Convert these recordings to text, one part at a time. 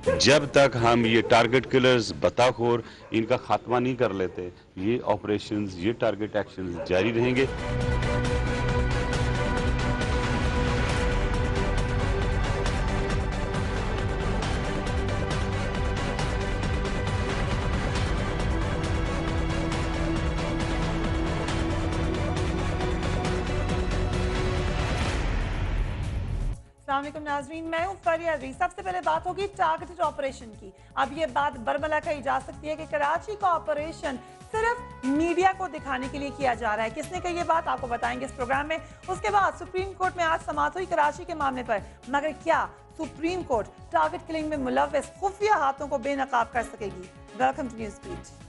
जब तक हम ये टारगेट किलर्स बताखोर इनका खात्मा नहीं कर लेते, ये ऑपरेशंस, ये टारगेट एक्शंस जारी रहेंगे। अस्सलामुअलैकुम नाज़रीन, मैं हूं फरिया रज़ी। सबसे पहले बात होगी टारगेटेड ऑपरेशन की। अब ये बात बरमला कही जा सकती है कि कराची का ऑपरेशन सिर्फ मीडिया को दिखाने के लिए किया जा रहा है। किसने कही ये बात, आपको बताएंगे इस प्रोग्राम में। उसके बाद सुप्रीम कोर्ट में आज समाअत हुई कराची के मामले पर, मगर क्या सुप्रीम कोर्ट टारगेट किलिंग में मुलव्वस खुफिया हाथों को बेनकाब कर सकेगी? Welcome to news beat.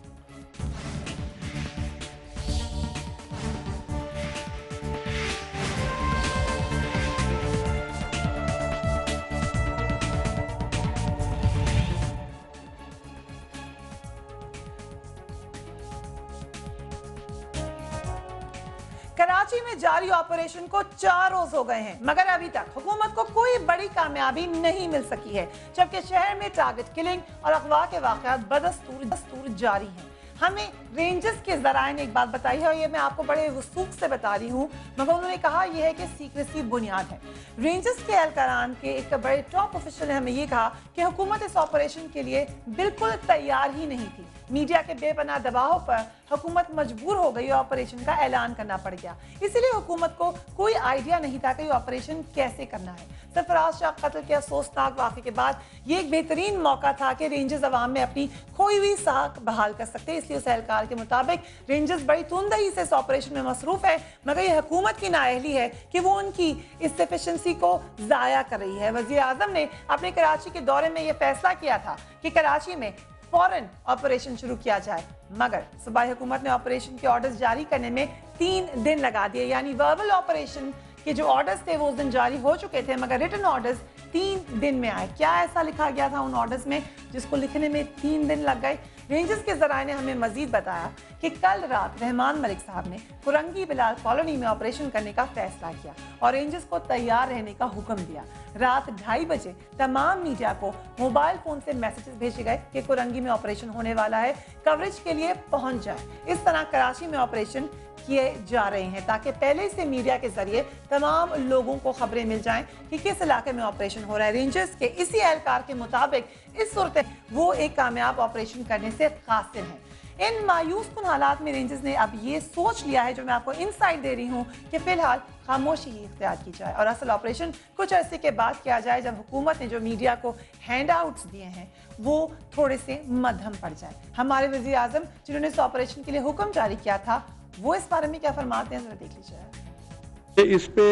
Karachi में जारी ऑपरेशन को 4 रोज हो गए हैं, मगर अभी तक हुकूमत को कोई बड़ी कामयाबी नहीं मिल सकी है, जबकि शहर में टारगेट किलिंग और अगवा के वाकयात बदस्तूर जारी हैं। हमें रेंजर्स के जराए ने एक बात बताई है और ये मैं आपको बड़े वसूख से बता रही हूँ, मगर उन्होंने कहा यह है कि सीक्रेसी बुनियाद है। रेंजर्स के एहलकारान के एक बड़े टॉप ऑफिशियल ने हमें ये कहा कि हुकूमत इस ऑपरेशन के लिए बिल्कुल तैयार ही नहीं थी। मीडिया के बेपनाह दबाव पर हुकूमत मजबूर हो गई, ऑपरेशन का ऐलान करना पड़ गया। इसीलिए हुकूमत को कोई आइडिया नहीं था कि ऑपरेशन कैसे करना है। सरफराज शाह कत्ल के अफसोसनाक वाक़े के बाद ये एक बेहतरीन मौका था कि रेंजर्स अवाम में अपनी खोई हुई साख बहाल कर सकते। इसलिए उस एहलकार के मुताबिक रेंजर्स बड़ी तुंदही से इस ऑपरेशन में मसरूफ है, मगर ये हुकूमत की नाअहली है कि वो उनकी इस एफिशिएंसी को ज़ाया कर रही है। वज़ीर आज़म ने अपने कराची के दौरे में यह फैसला किया था कि कराची में फौरन ऑपरेशन शुरू किया जाए, मगर सूबाई हुकूमत ने ऑपरेशन के ऑर्डर्स जारी करने में 3 दिन लगा दिए। यानी वर्बल ऑपरेशन के जो ऑर्डर्स थे वो उस दिन जारी हो चुके थे, मगर रिटन ऑर्डर्स 3 दिन में आए। क्या ऐसा लिखा गया था उन ऑर्डर्स में जिसको लिखने में 3 दिन लग गए? रेंजर्स के जराए ने हमें मजीद बताया कि कल रात रहमान मलिक साहब ने कुरंगी बिलाल कॉलोनी में ऑपरेशन करने का फैसला किया और रेंजर्स को तैयार रहने का हुक्म दिया। रात 2:30 बजे तमाम मीडिया को मोबाइल फोन से मैसेजेस भेजे गए कि कुरंगी में ऑपरेशन होने वाला है, कवरेज के लिए पहुंच जाए। इस तरह कराची में ऑपरेशन किए जा रहे हैं ताकि पहले से मीडिया के जरिए तमाम लोगों को खबरें मिल जाएं कि किस इलाके में ऑपरेशन हो रहा है। रेंजर्स के इसी एहलकार के मुताबिक इस सूरत वो एक कामयाब ऑपरेशन करने से कासिर हैं। इन मायूस कुन हालात में रेंजर्स ने अब ये सोच लिया है, जो मैं आपको इनसाइट दे रही हूँ, कि फिलहाल खामोशी ही इख्तियार की जाए और असल ऑपरेशन कुछ अरसे के बाद किया जाए, जब हुकूमत ने जो मीडिया को हैंड आउट्स दिए हैं वो थोड़े से मध्यम पड़ जाए। हमारे वज़ीर आज़म जिन्होंने इस ऑपरेशन के लिए हुक्म जारी किया था, वो इस बारे में क्या फरमाते हैं, जरा देख लीजिए। इस पे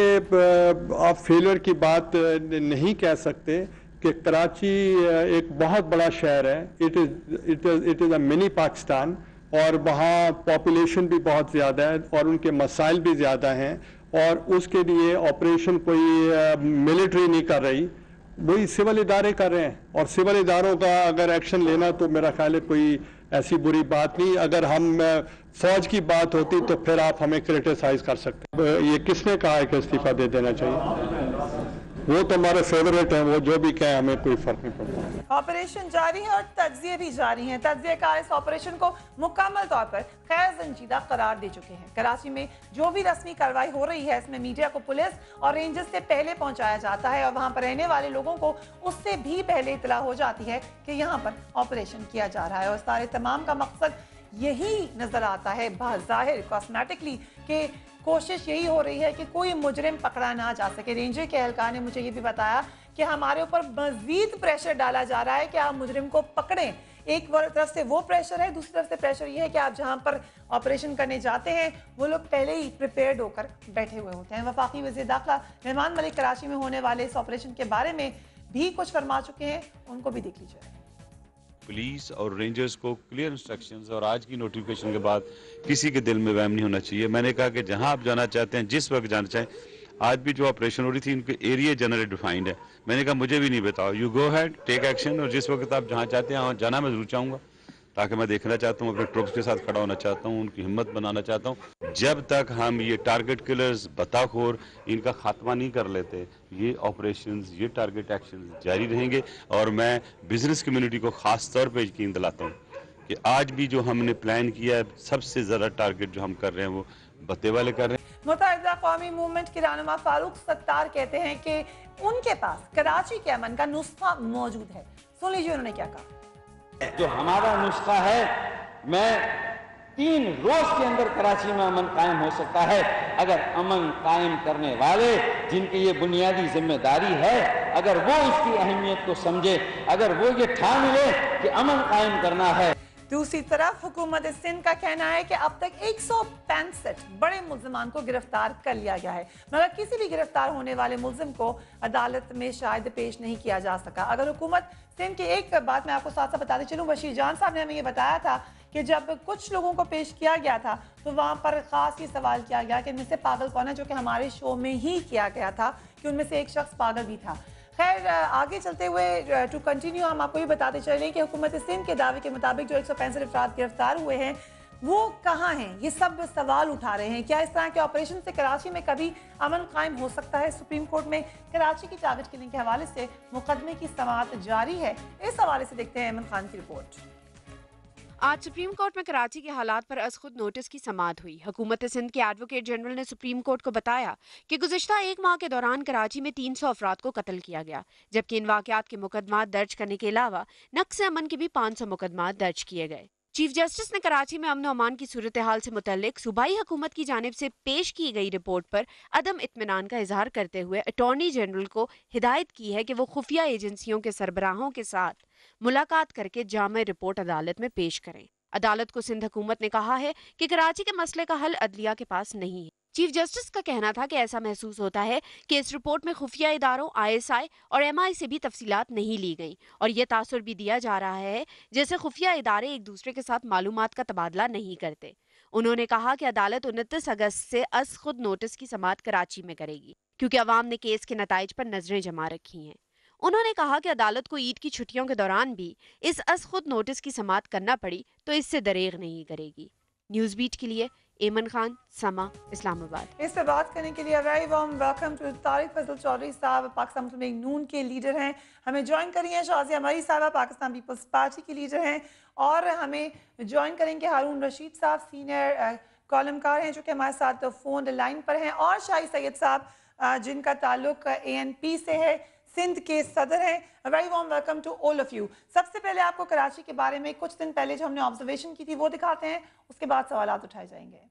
आप फेलियर की बात नहीं कह सकते कि कराची एक बहुत बड़ा शहर है। It is a mini Pakistan और वहाँ पॉपुलेशन भी बहुत ज़्यादा है और उनके मसाइल भी ज़्यादा हैं, और उसके लिए ऑपरेशन कोई मिलिट्री नहीं कर रही, वही सिविल इदारे कर रहे हैं। और सिविल इदारों का अगर एक्शन लेना तो मेरा ख्याल है कोई ऐसी बुरी बात नहीं। अगर हम फौज की बात होती तो फिर आप हमें क्रिटिसाइज कर सकते। ये किसने कहा है कि इस्तीफा दे देना चाहिए? वो तो हमारे फेवरेट हैं, वो जो भी कहें हमें कोई फर्क नहीं पड़ता। ऑपरेशन जारी है और तज्जिए भी जारी हैं। तज्जिएकार इस ऑपरेशन को मुकम्मल तौर पर खैर संजीदा करार दे चुके हैं। कराची में जो भी रस्मी कार्रवाई हो रही है, इसमें मीडिया को पुलिस और रेंजर्स से पहले पहुंचाया जाता है और वहां पर रहने वाले लोगों को उससे भी पहले इतला हो जाती है कि यहाँ पर ऑपरेशन किया जा रहा है। और सारे तमाम का मकसद यही नजर आता है बाज़ाहिर कॉस्मेटिकली कि कोशिश यही हो रही है कि कोई मुजरिम पकड़ा ना जा सके। रेंजर के एहलकार ने मुझे ये भी बताया कि हमारे ऊपर मजीद प्रेशर डाला जा रहा है कि आप मुजरिम को पकड़ें। एक तरफ से वो प्रेशर है, दूसरी तरफ से प्रेशर ये है कि आप जहां पर ऑपरेशन करने जाते हैं वो लोग पहले ही प्रिपेयर्ड होकर बैठे हुए होते हैं। वफाकी वज़ीर दाखिला रहमान मलिक कराची में होने वाले इस ऑपरेशन के बारे में भी कुछ फरमा चुके हैं, उनको भी देख लीजिए। पुलिस और रेंजर्स को क्लियर इंस्ट्रक्शंस और आज की नोटिफिकेशन के बाद किसी के दिल में वहम नहीं होना चाहिए। मैंने कहा कि जहां आप जाना चाहते हैं, जिस वक्त जाना चाहें, आज भी जो ऑपरेशन हो रही थी उनके एरिया जनरली डिफाइंड है। मैंने कहा मुझे भी नहीं बताओ, you go had take action, और जिस वक्त आप जहां चाहते हैं वहां जाना मैं जरूर चाहूँगा। ताकि मैं देखना चाहता हूँ, अपने ट्रुप्स के साथ खड़ा होना चाहता हूँ, उनकी हिम्मत बनाना चाहता हूँ। जब तक हम ये टारगेट किलर्स, बताखोर, इनका खात्मा नहीं कर लेते, ये ऑपरेशंस, ये टारगेट एक्शंस जारी रहेंगे। और मैं बिजनेस कम्युनिटी को खास तौर पर यकीन दिलाता हूँ कि आज भी जो हमने प्लान किया है, सबसे ज़्यादा टारगेट जो हम कर रहे हैं वो बत्ते वाले कर रहे हैं। मुत्तहिदा कौमी मूवमेंट के रहनुमा फारूक सत्तार कहते हैं कि उनके पास कराची के अमन का नुस्खा मौजूद है। सुन लीजिए उन्होंने क्या कहा। जो हमारा नुस्खा है, मैं 3 रोज के अंदर कराची में अमन कायम हो सकता है अगर अमन कायम करने वाले, जिनकी ये बुनियादी जिम्मेदारी है, अगर वो इसकी अहमियत को समझे, अगर वो ये ठान ले कि अमन कायम करना है। दूसरी तरफ हुकूमत सिंध का कहना है कि अब तक 165 बड़े मुल्जिमान को गिरफ्तार कर लिया गया है, मगर किसी भी गिरफ्तार होने वाले मुल्जिम को अदालत में शायद पेश नहीं किया जा सका। अगर हुकूमत सिंध की एक बात मैं आपको साथ साथ बताते चलूँ, बशीर जान साहब ने हमें ये बताया था कि जब कुछ लोगों को पेश किया गया था तो वहाँ पर खास ये सवाल किया गया कि इनमें से पागल कौन है, जो कि हमारे शो में ही किया गया था कि उनमें से एक शख्स पागल भी था। खैर, आगे चलते हुए टू कंटिन्यू हम आपको ये बताते चलें कि हुकूमत सिंध के दावे के मुताबिक जो 165 अफराद गिरफ्तार हुए हैं वो कहाँ हैं, ये सब सवाल उठा रहे हैं। क्या इस तरह के ऑपरेशन से कराची में कभी अमन कायम हो सकता है? सुप्रीम कोर्ट में कराची की टारगेट किलिंग के हवाले से मुकदमे की समाअत जारी है। इस हवाले से देखते हैं अमन खान की रिपोर्ट। आज सुप्रीम कोर्ट में कराची के हालात पर अज खुद नोटिस की समाअत हुई। हुकूमत सिंध के एडवोकेट जनरल ने सुप्रीम कोर्ट को बताया कि गुज़िश्ता 1 माह के दौरान कराची में 300 अफराद को कत्ल किया गया, जबकि इन वाक़यात के मुकदमा दर्ज करने के अलावा नक्स अमन के भी 500 मुकदमा दर्ज किए गए। चीफ जस्टिस ने कराची में अमन अमान की सूरत हाल से मुतल्लिक सूबाई हुकूमत की जानिब से पेश की गई रिपोर्ट पर अदम इत्मीनान का इजहार करते हुए अटॉर्नी जनरल को हिदायत की है कि वो खुफिया एजेंसियों के सरबराहों के साथ मुलाकात करके जामे रिपोर्ट अदालत में पेश करें। अदालत को सिंध हुकूमत ने कहा है कि कराची के मसले का हल अदलिया के पास नहीं है। चीफ जस्टिस का कहना था कि ऐसा महसूस होता है कि इस रिपोर्ट में खुफिया इदारों, ISI और MI से भी तफसीलात नहीं ली गई और ये तासुर भी दिया जा रहा है जैसे खुफिया इदारे एक दूसरे के साथ मालूमात का तबादला नहीं करते। उन्होंने कहा कि अदालत 29 अगस्त से अज खुद नोटिस की समाअत कराची में करेगी, क्योंकि अवाम ने केस के नताइज पर नजरें जमा रखी हैं। उन्होंने कहा कि अदालत को ईद की छुट्टियों के दौरान भी इस अज खुद नोटिस की समाअत करना पड़ी तो इससे दरेग नहीं करेगी। न्यूज़ बीट के लिए एमन खान, समा, इस्लामाबाद। इस पर बात करने के लिए very warm welcome to Tariq Fazal Chaudhry sahab, Pakistan Muslim league नून के लीडर हैं। हमें ज्वाइन करेंगे शाजिया मरी साहब, पाकिस्तान पीपल्स पार्टी की लीडर हैं, और हमें ज्वाइन करेंगे हारून रशीद साहब, सीनियर कॉलमकार हैं, जो कि हमारे साथ फ़ोन लाइन पर हैं, और शाही सैयद साहब जिनका ताल्लुक ANP से है, सिंध के सदर हैं। Very warm welcome to all of you. सबसे पहले आपको कराची के बारे में कुछ दिन पहले जो हमने ऑब्जर्वेशन की थी वो दिखाते हैं, उसके बाद सवालात उठाए जाएंगे।